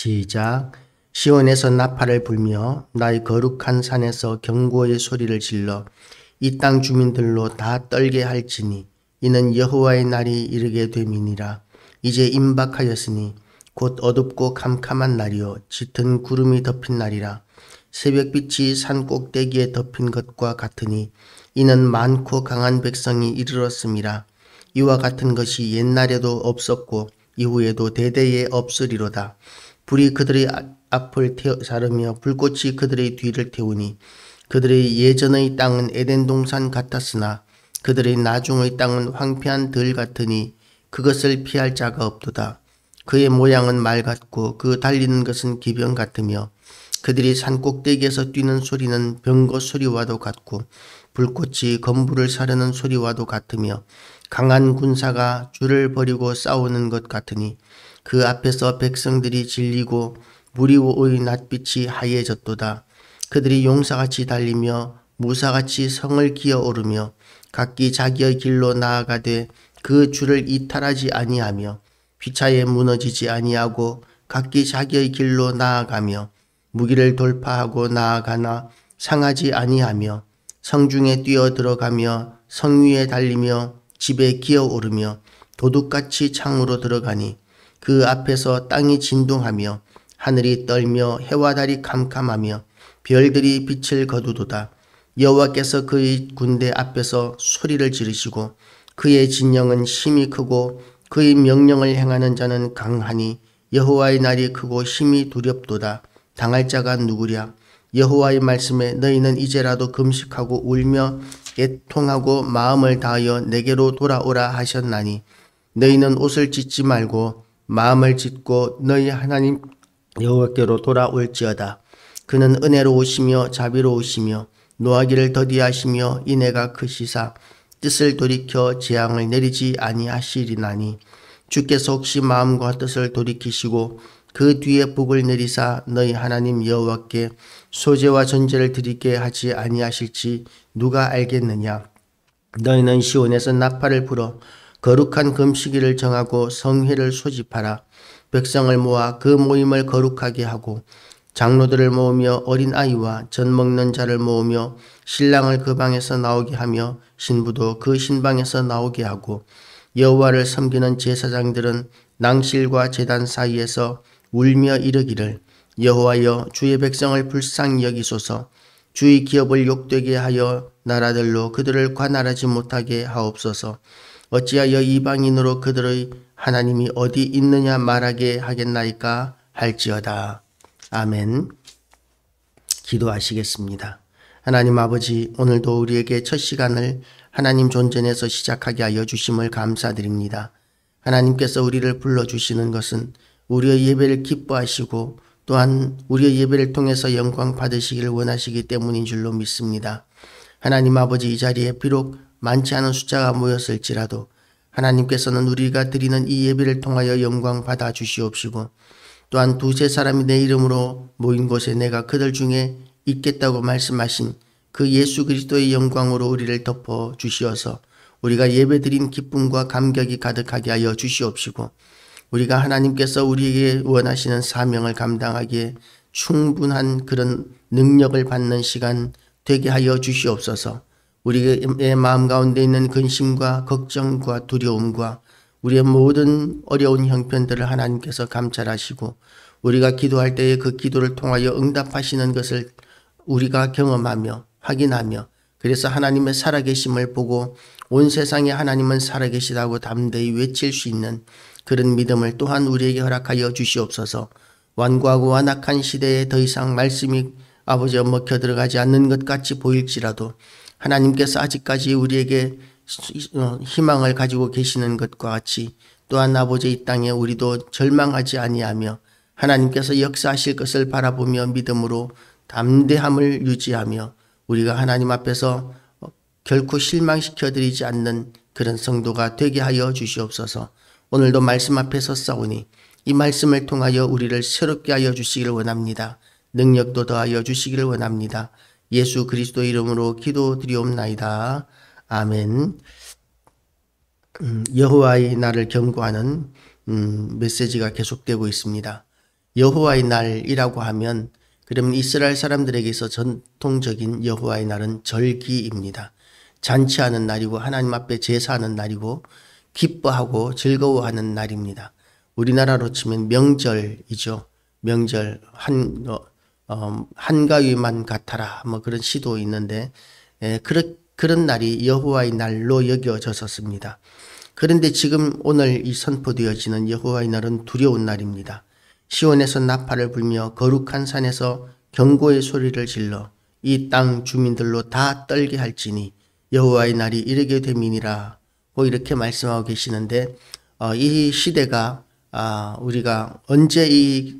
시작. 시온에서 나팔을 불며 나의 거룩한 산에서 경고의 소리를 질러 이 땅 주민들로 다 떨게 할지니 이는 여호와의 날이 이르게 됨이니라. 이제 임박하였으니 곧 어둡고 캄캄한 날이요 짙은 구름이 덮인 날이라. 새벽빛이 산 꼭대기에 덮인 것과 같으니 이는 많고 강한 백성이 이르렀음이라. 이와 같은 것이 옛날에도 없었고 이후에도 대대에 없으리로다. 불이 그들의 앞을 자르며 불꽃이 그들의 뒤를 태우니 그들의 예전의 땅은 에덴 동산 같았으나 그들의 나중의 땅은 황폐한 들 같으니 그것을 피할 자가 없도다. 그의 모양은 말 같고 그 달리는 것은 기병 같으며 그들이 산 꼭대기에서 뛰는 소리는 병거 소리와도 같고 불꽃이 건물을 사르는 소리와도 같으며 강한 군사가 줄을 버리고 싸우는 것 같으니 그 앞에서 백성들이 질리고 무리의 낯빛이 하얘졌도다. 그들이 용사같이 달리며 무사같이 성을 기어오르며 각기 자기의 길로 나아가되 그 줄을 이탈하지 아니하며 피차에 무너지지 아니하고 각기 자기의 길로 나아가며 무기를 돌파하고 나아가나 상하지 아니하며 성중에 뛰어들어가며 성 위에 달리며 집에 기어오르며 도둑같이 창으로 들어가니 그 앞에서 땅이 진동하며 하늘이 떨며 해와 달이 캄캄하며 별들이 빛을 거두도다. 여호와께서 그의 군대 앞에서 소리를 지르시고 그의 진영은 힘이 크고 그의 명령을 행하는 자는 강하니 여호와의 날이 크고 힘이 두렵도다. 당할 자가 누구랴? 여호와의 말씀에 너희는 이제라도 금식하고 울며 애통하고 마음을 다하여 내게로 돌아오라 하셨나니 너희는 옷을 찢지 말고 마음을 찢고 너희 하나님 여호와께로 돌아올지어다. 그는 은혜로우시며 자비로우시며 노하기를 더디하시며 인애가 크시사 뜻을 돌이켜 재앙을 내리지 아니하시리나니 주께서 혹시 마음과 뜻을 돌이키시고 그 뒤에 복을 내리사 너희 하나님 여호와께 소제와 전제를 드리게 하지 아니하실지 누가 알겠느냐. 너희는 시온에서 나팔을 불어 거룩한 금식일을 정하고 성회를 소집하라. 백성을 모아 그 모임을 거룩하게 하고 장로들을 모으며 어린아이와 젖 먹는 자를 모으며 신랑을 그 방에서 나오게 하며 신부도 그 신방에서 나오게 하고 여호와를 섬기는 제사장들은 낭실과 제단 사이에서 울며 이르기를 여호와여 주의 백성을 불쌍히 여기소서. 주의 기업을 욕되게 하여 나라들로 그들을 관할하지 못하게 하옵소서. 어찌하여 이방인으로 그들의 하나님이 어디 있느냐 말하게 하겠나이까 할지어다. 아멘. 기도하시겠습니다. 하나님 아버지, 오늘도 우리에게 첫 시간을 하나님 존전에서 시작하게 하여 주심을 감사드립니다. 하나님께서 우리를 불러주시는 것은 우리의 예배를 기뻐하시고 또한 우리의 예배를 통해서 영광 받으시기를 원하시기 때문인 줄로 믿습니다. 하나님 아버지, 이 자리에 비록 많지 않은 숫자가 모였을지라도 하나님께서는 우리가 드리는 이 예배를 통하여 영광 받아 주시옵시고 또한 두세 사람이 내 이름으로 모인 곳에 내가 그들 중에 있겠다고 말씀하신 그 예수 그리스도의 영광으로 우리를 덮어 주시어서 우리가 예배드린 기쁨과 감격이 가득하게 하여 주시옵시고 우리가 하나님께서 우리에게 원하시는 사명을 감당하기에 충분한 그런 능력을 받는 시간 되게 하여 주시옵소서. 우리의 마음 가운데 있는 근심과 걱정과 두려움과 우리의 모든 어려운 형편들을 하나님께서 감찰하시고 우리가 기도할 때에 그 기도를 통하여 응답하시는 것을 우리가 경험하며 확인하며 그래서 하나님의 살아계심을 보고 온 세상에 하나님은 살아계시다고 담대히 외칠 수 있는 그런 믿음을 또한 우리에게 허락하여 주시옵소서. 완고하고 완악한 시대에 더 이상 말씀이 아버지와 먹혀 들어가지 않는 것 같이 보일지라도 하나님께서 아직까지 우리에게 희망을 가지고 계시는 것과 같이 또한 아버지 이 땅에 우리도 절망하지 아니하며 하나님께서 역사하실 것을 바라보며 믿음으로 담대함을 유지하며 우리가 하나님 앞에서 결코 실망시켜드리지 않는 그런 성도가 되게 하여 주시옵소서. 오늘도 말씀 앞에 섰사오니 이 말씀을 통하여 우리를 새롭게 하여 주시기를 원합니다. 능력도 더하여 주시기를 원합니다. 예수 그리스도 이름으로 기도드리옵나이다. 아멘. 여호와의 날을 경고하는 메시지가 계속되고 있습니다. 여호와의 날이라고 하면 그러면 이스라엘 사람들에게서 전통적인 여호와의 날은 절기입니다. 잔치하는 날이고 하나님 앞에 제사하는 날이고 기뻐하고 즐거워하는 날입니다. 우리나라로 치면 명절이죠. 명절 한가위만 같아라 뭐 그런 시도 있는데 그런 날이 여호와의 날로 여겨졌었습니다. 그런데 지금 오늘 이 선포되어지는 여호와의 날은 두려운 날입니다. 시온에서 나팔을 불며 거룩한 산에서 경고의 소리를 질러 이 땅 주민들로 다 떨게 할지니 여호와의 날이 이르게 됨이니라 이렇게 말씀하고 계시는데 이 시대가 우리가 언제 이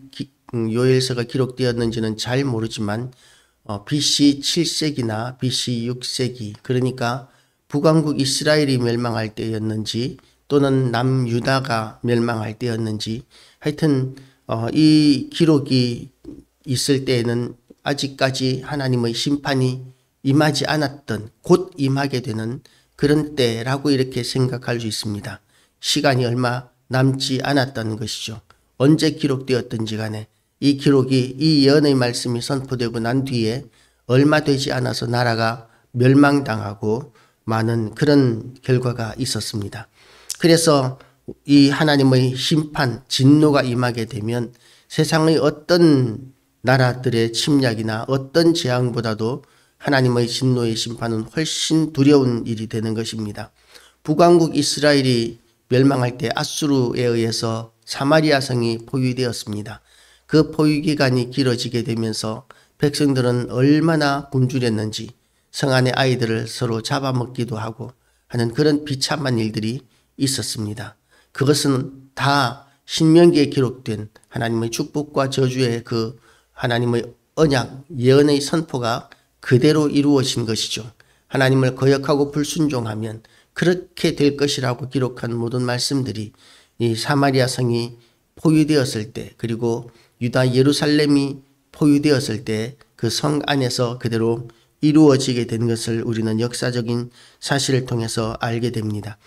요엘서가 기록되었는지는 잘 모르지만 BC 7세기나 BC 6세기 그러니까 북왕국 이스라엘이 멸망할 때였는지 또는 남유다가 멸망할 때였는지 하여튼 이 기록이 있을 때에는 아직까지 하나님의 심판이 임하지 않았던 곧 임하게 되는 그런 때라고 이렇게 생각할 수 있습니다. 시간이 얼마 남지 않았다는 것이죠. 언제 기록되었든지 간에 이 기록이 이 예언의 말씀이 선포되고 난 뒤에 얼마 되지 않아서 나라가 멸망당하고 많은 그런 결과가 있었습니다. 그래서 이 하나님의 심판, 진노가 임하게 되면 세상의 어떤 나라들의 침략이나 어떤 재앙보다도 하나님의 진노의 심판은 훨씬 두려운 일이 되는 것입니다. 북왕국 이스라엘이 멸망할 때 아수르에 의해서 사마리아 성이 포위되었습니다. 그 포위 기간이 길어지게 되면서 백성들은 얼마나 굶주렸는지 성 안의 아이들을 서로 잡아먹기도 하고 하는 그런 비참한 일들이 있었습니다. 그것은 다 신명기에 기록된 하나님의 축복과 저주의 그 하나님의 언약, 예언의 선포가 그대로 이루어진 것이죠. 하나님을 거역하고 불순종하면 그렇게 될 것이라고 기록한 모든 말씀들이 이 사마리아 성이 포위되었을 때 그리고 유다 예루살렘이 포위되었을 때 그 성 안에서 그대로 이루어지게 된 것을 우리는 역사적인 사실을 통해서 알게 됩니다.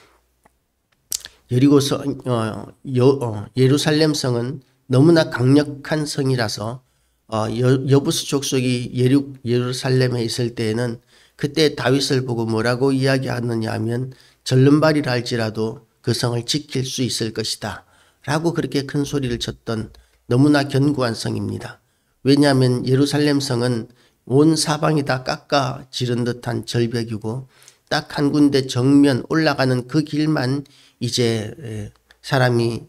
예루살렘 성은 너무나 강력한 성이라서 여부수 족속이 예루살렘에 있을 때에는 그때 다윗을 보고 뭐라고 이야기하느냐 하면 절름발이라 할지라도 그 성을 지킬 수 있을 것이다 라고 그렇게 큰 소리를 쳤던 너무나 견고한 성입니다. 왜냐하면 예루살렘 성은 온 사방이 다 깎아 지른 듯한 절벽이고 딱 한 군데 정면 올라가는 그 길만 이제 사람이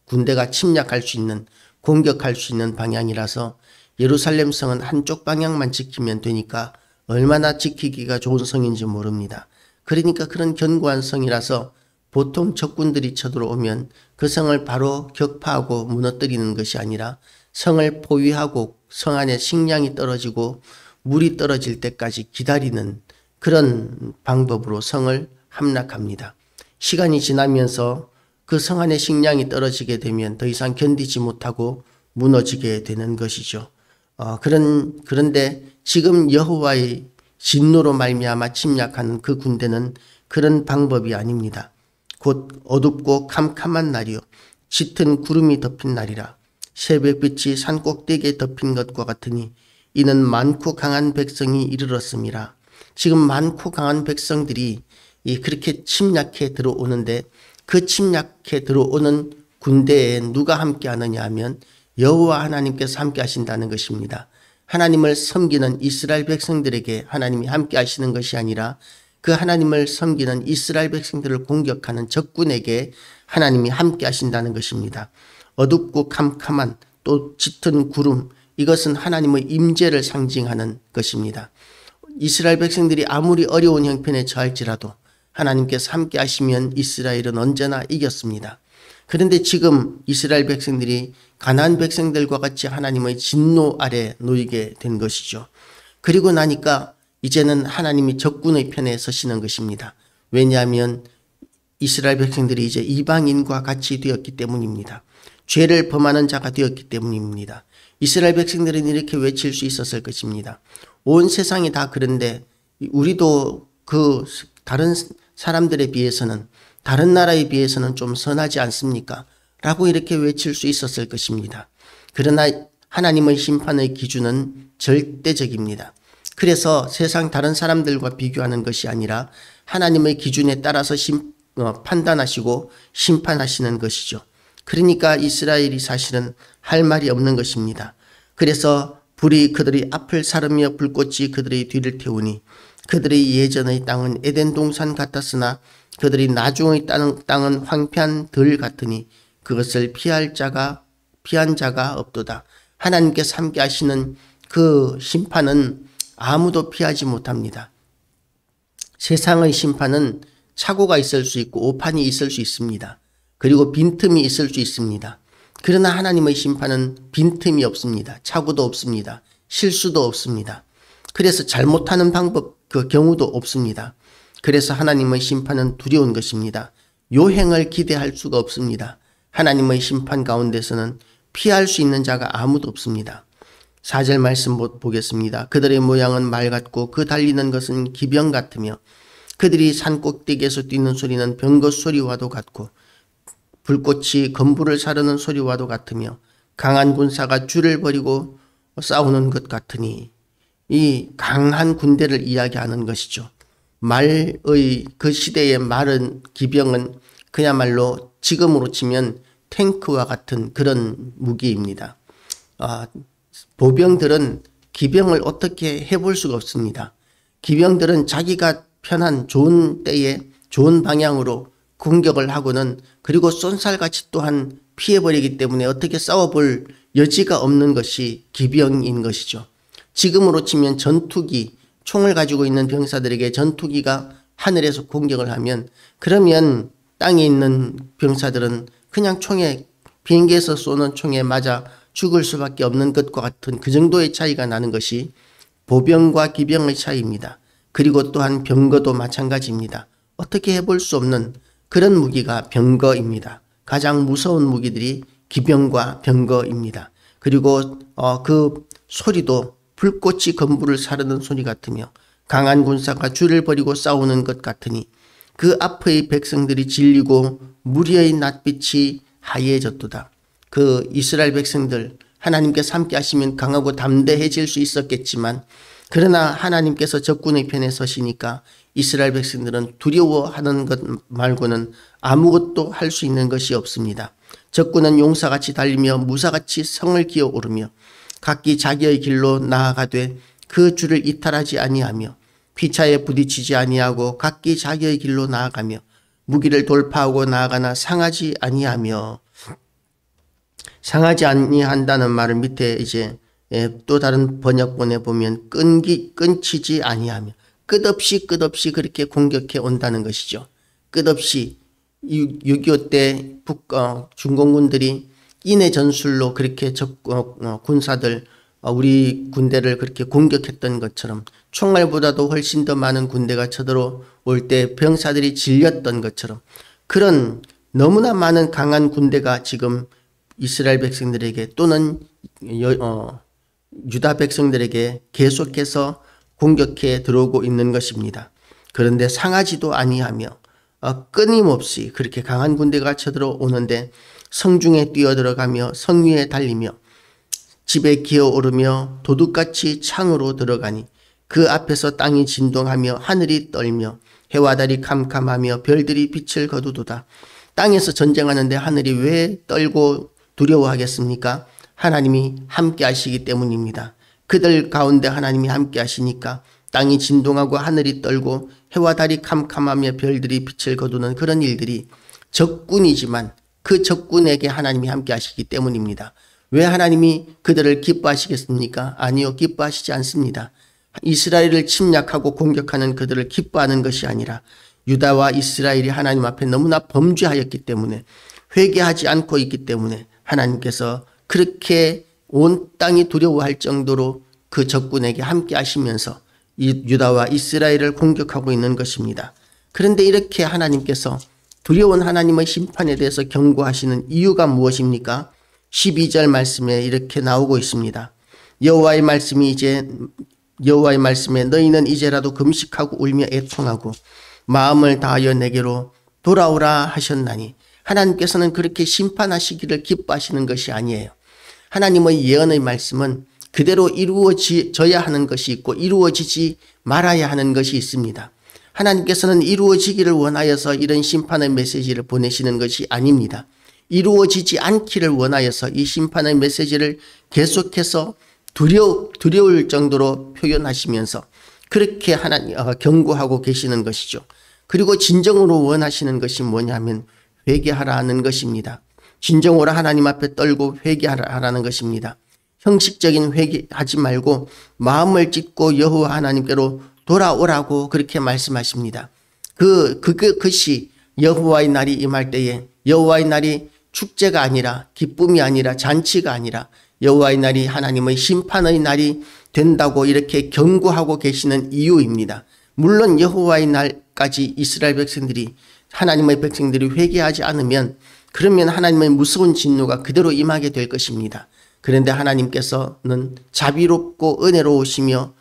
군대가 침략할 수 있는 공격할 수 있는 방향이라서 예루살렘 성은 한쪽 방향만 지키면 되니까 얼마나 지키기가 좋은 성인지 모릅니다. 그러니까 그런 견고한 성이라서 보통 적군들이 쳐들어오면 그 성을 바로 격파하고 무너뜨리는 것이 아니라 성을 포위하고 성 안에 식량이 떨어지고 물이 떨어질 때까지 기다리는 그런 방법으로 성을 함락합니다. 시간이 지나면서 그 성 안에 식량이 떨어지게 되면 더 이상 견디지 못하고 무너지게 되는 것이죠. 그런데 지금 여호와의 진노로 말미암아 침략하는 그 군대는 그런 방법이 아닙니다. 곧 어둡고 캄캄한 날이요 짙은 구름이 덮인 날이라 새벽빛이 산 꼭대기에 덮인 것과 같으니 이는 많고 강한 백성이 이르렀음이라. 지금 많고 강한 백성들이 그렇게 침략해 들어오는데 그 침략해 들어오는 군대에 누가 함께 하느냐 하면 여호와 하나님께서 함께 하신다는 것입니다. 하나님을 섬기는 이스라엘 백성들에게 하나님이 함께 하시는 것이 아니라 그 하나님을 섬기는 이스라엘 백성들을 공격하는 적군에게 하나님이 함께 하신다는 것입니다. 어둡고 캄캄한 또 짙은 구름, 이것은 하나님의 임재를 상징하는 것입니다. 이스라엘 백성들이 아무리 어려운 형편에 처할지라도 하나님께서 함께 하시면 이스라엘은 언제나 이겼습니다. 그런데 지금 이스라엘 백성들이 가나안 백성들과 같이 하나님의 진노 아래 놓이게 된 것이죠. 그리고 나니까 이제는 하나님이 적군의 편에 서시는 것입니다. 왜냐하면 이스라엘 백성들이 이제 이방인과 같이 되었기 때문입니다. 죄를 범하는 자가 되었기 때문입니다. 이스라엘 백성들은 이렇게 외칠 수 있었을 것입니다. 온 세상이 다 그런데 우리도 그 다른 사람들에 비해서는 다른 나라에 비해서는 좀 선하지 않습니까? 라고 이렇게 외칠 수 있었을 것입니다. 그러나 하나님의 심판의 기준은 절대적입니다. 그래서 세상 다른 사람들과 비교하는 것이 아니라 하나님의 기준에 따라서 판단하시고 심판하시는 것이죠. 그러니까 이스라엘이 사실은 할 말이 없는 것입니다. 그래서 불이 그들의 앞을 사르며 불꽃이 그들의 뒤를 태우니 그들의 예전의 땅은 에덴 동산 같았으나 그들의 나중의 땅은 황폐한 들 같으니 그것을 피한 자가 없도다. 하나님께서 함께 하시는 그 심판은 아무도 피하지 못합니다. 세상의 심판은 착오가 있을 수 있고 오판이 있을 수 있습니다. 그리고 빈틈이 있을 수 있습니다. 그러나 하나님의 심판은 빈틈이 없습니다. 착오도 없습니다. 실수도 없습니다. 그래서 잘못하는 그 경우도 없습니다. 그래서 하나님의 심판은 두려운 것입니다. 요행을 기대할 수가 없습니다. 하나님의 심판 가운데서는 피할 수 있는 자가 아무도 없습니다. 4절 말씀 보겠습니다. 그들의 모양은 말 같고 그 달리는 것은 기병 같으며 그들이 산 꼭대기에서 뛰는 소리는 병거 소리와도 같고 불꽃이 건부를 사르는 소리와도 같으며 강한 군사가 줄을 버리고 싸우는 것 같으니 이 강한 군대를 이야기하는 것이죠. 말의 그 시대의 말은 기병은 그야말로 지금으로 치면 탱크와 같은 그런 무기입니다. 보병들은 기병을 어떻게 해볼 수가 없습니다. 기병들은 자기가 편한 좋은 때에 좋은 방향으로 공격을 하고는 그리고 쏜살같이 또한 피해버리기 때문에 어떻게 싸워볼 여지가 없는 것이 기병인 것이죠. 지금으로 치면 전투기, 총을 가지고 있는 병사들에게 전투기가 하늘에서 공격을 하면 그러면 땅에 있는 병사들은 그냥 비행기에서 쏘는 총에 맞아 죽을 수밖에 없는 것과 같은 그 정도의 차이가 나는 것이 보병과 기병의 차이입니다. 그리고 또한 병거도 마찬가지입니다. 어떻게 해볼 수 없는 그런 무기가 병거입니다. 가장 무서운 무기들이 기병과 병거입니다. 그리고 그 소리도 불꽃이 건부를 사르는 소리 같으며 강한 군사가 줄을 버리고 싸우는 것 같으니 그 앞의 백성들이 질리고 무리의 낯빛이 하얘졌도다. 그 이스라엘 백성들 하나님께서 함께 하시면 강하고 담대해질 수 있었겠지만 그러나 하나님께서 적군의 편에 서시니까 이스라엘 백성들은 두려워하는 것 말고는 아무것도 할 수 있는 것이 없습니다. 적군은 용사같이 달리며 무사같이 성을 기어오르며 각기 자기의 길로 나아가되 그 줄을 이탈하지 아니하며 피차에 부딪히지 아니하고 각기 자기의 길로 나아가며 무기를 돌파하고 나아가나 상하지 아니하며 상하지 아니한다는 말을 밑에 이제 또 다른 번역본에 보면 끊치지 아니하며 끝없이 그렇게 공격해 온다는 것이죠. 끝없이 6.25 때 중공군들이 인해 전술로 그렇게 군사들 우리 군대를 그렇게 공격했던 것처럼 총알보다도 훨씬 더 많은 군대가 쳐들어올 때 병사들이 질렸던 것처럼 그런 너무나 많은 강한 군대가 지금 이스라엘 백성들에게 또는 유다 백성들에게 계속해서 공격해 들어오고 있는 것입니다. 그런데 상하지도 아니하며 끊임없이 그렇게 강한 군대가 쳐들어오는데 성중에 뛰어들어가며 성 위에 달리며 집에 기어오르며 도둑같이 창으로 들어가니 그 앞에서 땅이 진동하며 하늘이 떨며 해와 달이 캄캄하며 별들이 빛을 거두도다. 땅에서 전쟁하는데 하늘이 왜 떨고 두려워하겠습니까? 하나님이 함께 하시기 때문입니다. 그들 가운데 하나님이 함께 하시니까 땅이 진동하고 하늘이 떨고 해와 달이 캄캄하며 별들이 빛을 거두는 그런 일들이 적군이지만 그 적군에게 하나님이 함께 하시기 때문입니다. 왜 하나님이 그들을 기뻐하시겠습니까? 아니요, 기뻐하시지 않습니다. 이스라엘을 침략하고 공격하는 그들을 기뻐하는 것이 아니라 유다와 이스라엘이 하나님 앞에 너무나 범죄하였기 때문에 회개하지 않고 있기 때문에 하나님께서 그렇게 온 땅이 두려워할 정도로 그 적군에게 함께 하시면서 이 유다와 이스라엘을 공격하고 있는 것입니다. 그런데 이렇게 하나님께서 두려운 하나님의 심판에 대해서 경고하시는 이유가 무엇입니까? 12절 말씀에 이렇게 나오고 있습니다. 여호와의 말씀에 너희는 이제라도 금식하고 울며 애통하고 마음을 다하여 내게로 돌아오라 하셨나니 하나님께서는 그렇게 심판하시기를 기뻐하시는 것이 아니에요. 하나님의 예언의 말씀은 그대로 이루어져야 하는 것이 있고 이루어지지 말아야 하는 것이 있습니다. 하나님께서는 이루어지기를 원하여서 이런 심판의 메시지를 보내시는 것이 아닙니다. 이루어지지 않기를 원하여서 이 심판의 메시지를 계속해서 두려울 정도로 표현하시면서 그렇게 경고하고 계시는 것이죠. 그리고 진정으로 원하시는 것이 뭐냐면 회개하라는 것입니다. 진정으로 하나님 앞에 떨고 회개하라는 것입니다. 형식적인 회개하지 말고 마음을 찢고 여호와 하나님께로 돌아오라고 그렇게 말씀하십니다. 그것이 여호와의 날이 임할 때에 여호와의 날이 축제가 아니라 기쁨이 아니라 잔치가 아니라 여호와의 날이 하나님의 심판의 날이 된다고 이렇게 경고하고 계시는 이유입니다. 물론 여호와의 날까지 이스라엘 백성들이 하나님의 백성들이 회개하지 않으면 그러면 하나님의 무서운 진노가 그대로 임하게 될 것입니다. 그런데 하나님께서는 자비롭고 은혜로우시며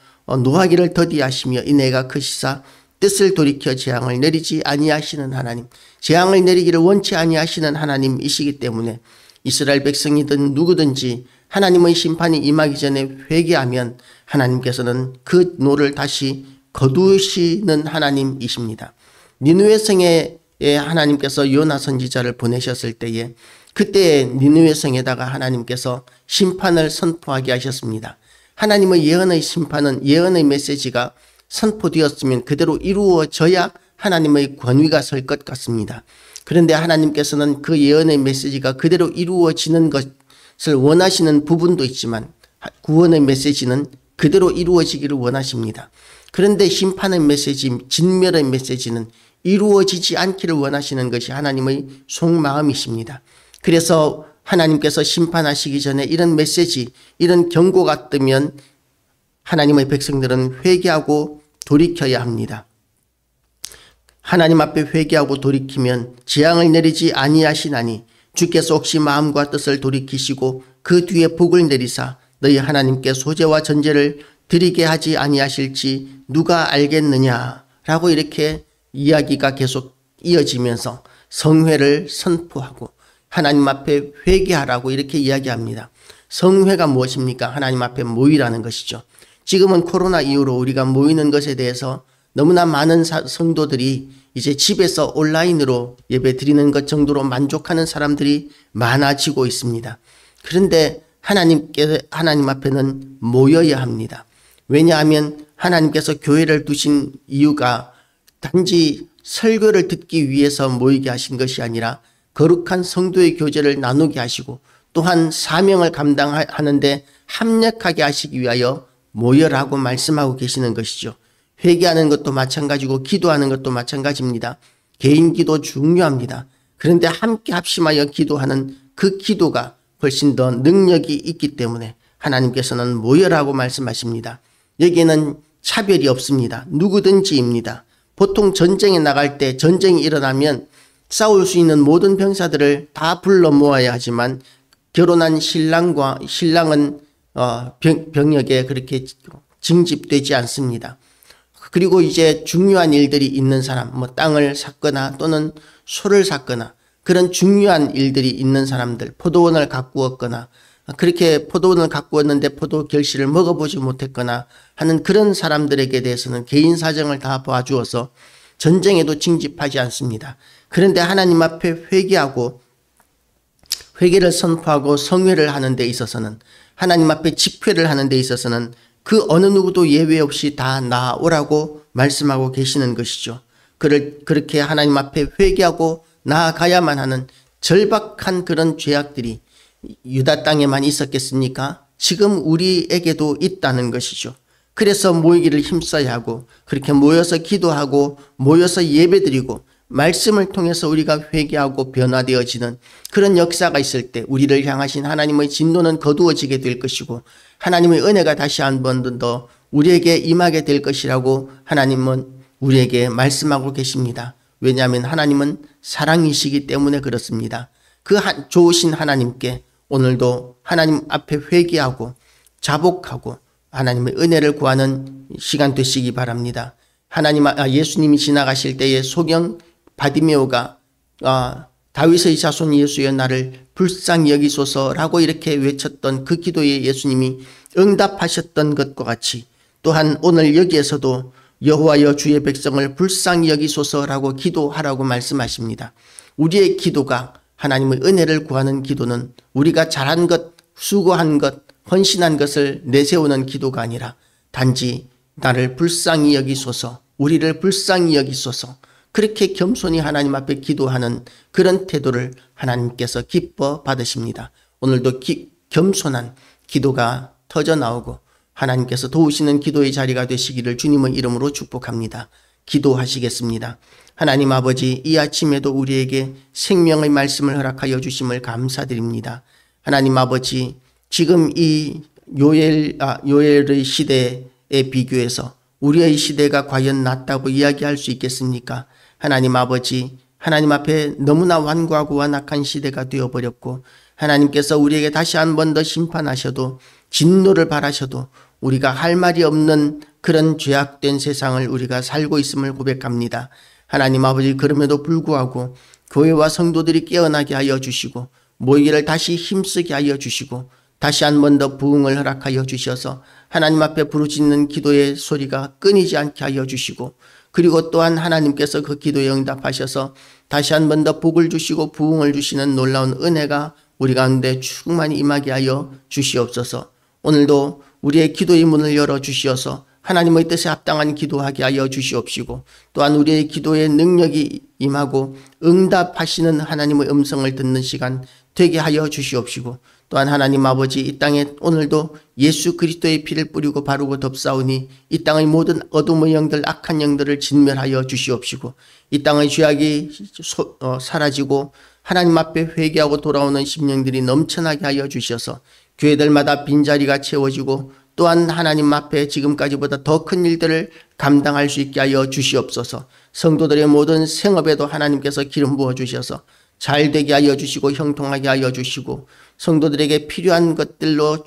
노하기를 더디하시며 인애가 크시사 뜻을 돌이켜 재앙을 내리지 아니하시는 하나님, 재앙을 내리기를 원치 아니하시는 하나님이시기 때문에 이스라엘 백성이든 누구든지 하나님의 심판이 임하기 전에 회개하면 하나님께서는 그 노를 다시 거두시는 하나님이십니다. 니느웨 성에 하나님께서 요나 선지자를 보내셨을 때에 그때 니느웨 성에다가 하나님께서 심판을 선포하게 하셨습니다. 하나님의 예언의 심판은 예언의 메시지가 선포되었으면 그대로 이루어져야 하나님의 권위가 설 것 같습니다. 그런데 하나님께서는 그 예언의 메시지가 그대로 이루어지는 것을 원하시는 부분도 있지만 구원의 메시지는 그대로 이루어지기를 원하십니다. 그런데 심판의 메시지, 진멸의 메시지는 이루어지지 않기를 원하시는 것이 하나님의 속마음이십니다. 그래서 하나님께서 심판하시기 전에 이런 메시지, 이런 경고가 뜨면 하나님의 백성들은 회개하고 돌이켜야 합니다. 하나님 앞에 회개하고 돌이키면 재앙을 내리지 아니하시나니 주께서 혹시 마음과 뜻을 돌이키시고 그 뒤에 복을 내리사 너희 하나님께 소제와 전제를 드리게 하지 아니하실지 누가 알겠느냐라고 이렇게 이야기가 계속 이어지면서 성회를 선포하고 하나님 앞에 회개하라고 이렇게 이야기합니다. 성회가 무엇입니까? 하나님 앞에 모이라는 것이죠. 지금은 코로나 이후로 우리가 모이는 것에 대해서 너무나 많은 성도들이 이제 집에서 온라인으로 예배 드리는 것 정도로 만족하는 사람들이 많아지고 있습니다. 그런데 하나님 앞에는 모여야 합니다. 왜냐하면 하나님께서 교회를 두신 이유가 단지 설교를 듣기 위해서 모이게 하신 것이 아니라 거룩한 성도의 교제를 나누게 하시고 또한 사명을 감당하는데 합력하게 하시기 위하여 모여라고 말씀하고 계시는 것이죠. 회개하는 것도 마찬가지고 기도하는 것도 마찬가지입니다. 개인 기도 중요합니다. 그런데 함께 합심하여 기도하는 그 기도가 훨씬 더 능력이 있기 때문에 하나님께서는 모여라고 말씀하십니다. 여기에는 차별이 없습니다. 누구든지입니다. 보통 전쟁에 나갈 때 전쟁이 일어나면 싸울 수 있는 모든 병사들을 다 불러 모아야 하지만 결혼한 신랑은 병역에 그렇게 징집되지 않습니다. 그리고 이제 중요한 일들이 있는 사람, 땅을 샀거나 또는 소를 샀거나 그런 중요한 일들이 있는 사람들, 포도원을 가꾸었거나 그렇게 포도원을 가꾸었는데 포도 결실을 먹어보지 못했거나 하는 그런 사람들에게 대해서는 개인 사정을 다 봐주어서 전쟁에도 징집하지 않습니다. 그런데 하나님 앞에 회개하고 회개를 선포하고 성회를 하는 데 있어서는 하나님 앞에 집회를 하는 데 있어서는 그 어느 누구도 예외 없이 다 나아오라고 말씀하고 계시는 것이죠. 그렇게 하나님 앞에 회개하고 나아가야만 하는 절박한 그런 죄악들이 유다 땅에만 있었겠습니까? 지금 우리에게도 있다는 것이죠. 그래서 모이기를 힘써야 하고 그렇게 모여서 기도하고 모여서 예배드리고 말씀을 통해서 우리가 회개하고 변화되어지는 그런 역사가 있을 때 우리를 향하신 하나님의 진노는 거두어지게 될 것이고 하나님의 은혜가 다시 한 번 더 우리에게 임하게 될 것이라고 하나님은 우리에게 말씀하고 계십니다. 왜냐하면 하나님은 사랑이시기 때문에 그렇습니다. 그 좋으신 하나님께 오늘도 하나님 앞에 회개하고 자복하고 하나님의 은혜를 구하는 시간 되시기 바랍니다. 예수님이 지나가실 때에 소경 바디메오가 다윗의 자손 예수여 나를 불쌍히 여기소서라고 이렇게 외쳤던 그 기도에 예수님이 응답하셨던 것과 같이 또한 오늘 여기에서도 여호와여 주의 백성을 불쌍히 여기소서라고 기도하라고 말씀하십니다. 우리의 기도가 하나님의 은혜를 구하는 기도는 우리가 잘한 것, 수고한 것, 헌신한 것을 내세우는 기도가 아니라 단지 나를 불쌍히 여기소서, 우리를 불쌍히 여기소서, 그렇게 겸손히 하나님 앞에 기도하는 그런 태도를 하나님께서 기뻐 받으십니다. 오늘도 겸손한 기도가 터져 나오고 하나님께서 도우시는 기도의 자리가 되시기를 주님의 이름으로 축복합니다. 기도하시겠습니다. 하나님 아버지, 이 아침에도 우리에게 생명의 말씀을 허락하여 주심을 감사드립니다. 하나님 아버지, 지금 이 요엘의 시대에 비교해서 우리의 시대가 과연 낫다고 이야기할 수 있겠습니까? 하나님 아버지, 하나님 앞에 너무나 완고하고 완악한 시대가 되어버렸고 하나님께서 우리에게 다시 한 번 더 심판하셔도 진노를 바라셔도 우리가 할 말이 없는 그런 죄악된 세상을 우리가 살고 있음을 고백합니다. 하나님 아버지, 그럼에도 불구하고 교회와 성도들이 깨어나게 하여 주시고 모이기를 다시 힘쓰게 하여 주시고 다시 한 번 더 부흥을 허락하여 주셔서 하나님 앞에 부르짖는 기도의 소리가 끊이지 않게 하여 주시고 그리고 또한 하나님께서 그 기도에 응답하셔서 다시 한 번 더 복을 주시고 부흥을 주시는 놀라운 은혜가 우리 가운데 충만히 임하게 하여 주시옵소서. 오늘도 우리의 기도의 문을 열어 주시어서 하나님의 뜻에 합당한 기도하게 하여 주시옵시고 또한 우리의 기도에 능력이 임하고 응답하시는 하나님의 음성을 듣는 시간 되게 하여 주시옵시고 또한 하나님 아버지, 이 땅에 오늘도 예수 그리스도의 피를 뿌리고 바르고 덮사오니 이 땅의 모든 어둠의 영들, 악한 영들을 진멸하여 주시옵시고 이 땅의 죄악이 사라지고 하나님 앞에 회개하고 돌아오는 심령들이 넘쳐나게 하여 주셔서 교회들마다 빈자리가 채워지고 또한 하나님 앞에 지금까지보다 더 큰 일들을 감당할 수 있게 하여 주시옵소서. 성도들의 모든 생업에도 하나님께서 기름 부어 주셔서 잘 되게 하여 주시고 형통하게 하여 주시고 성도들에게 필요한 것들로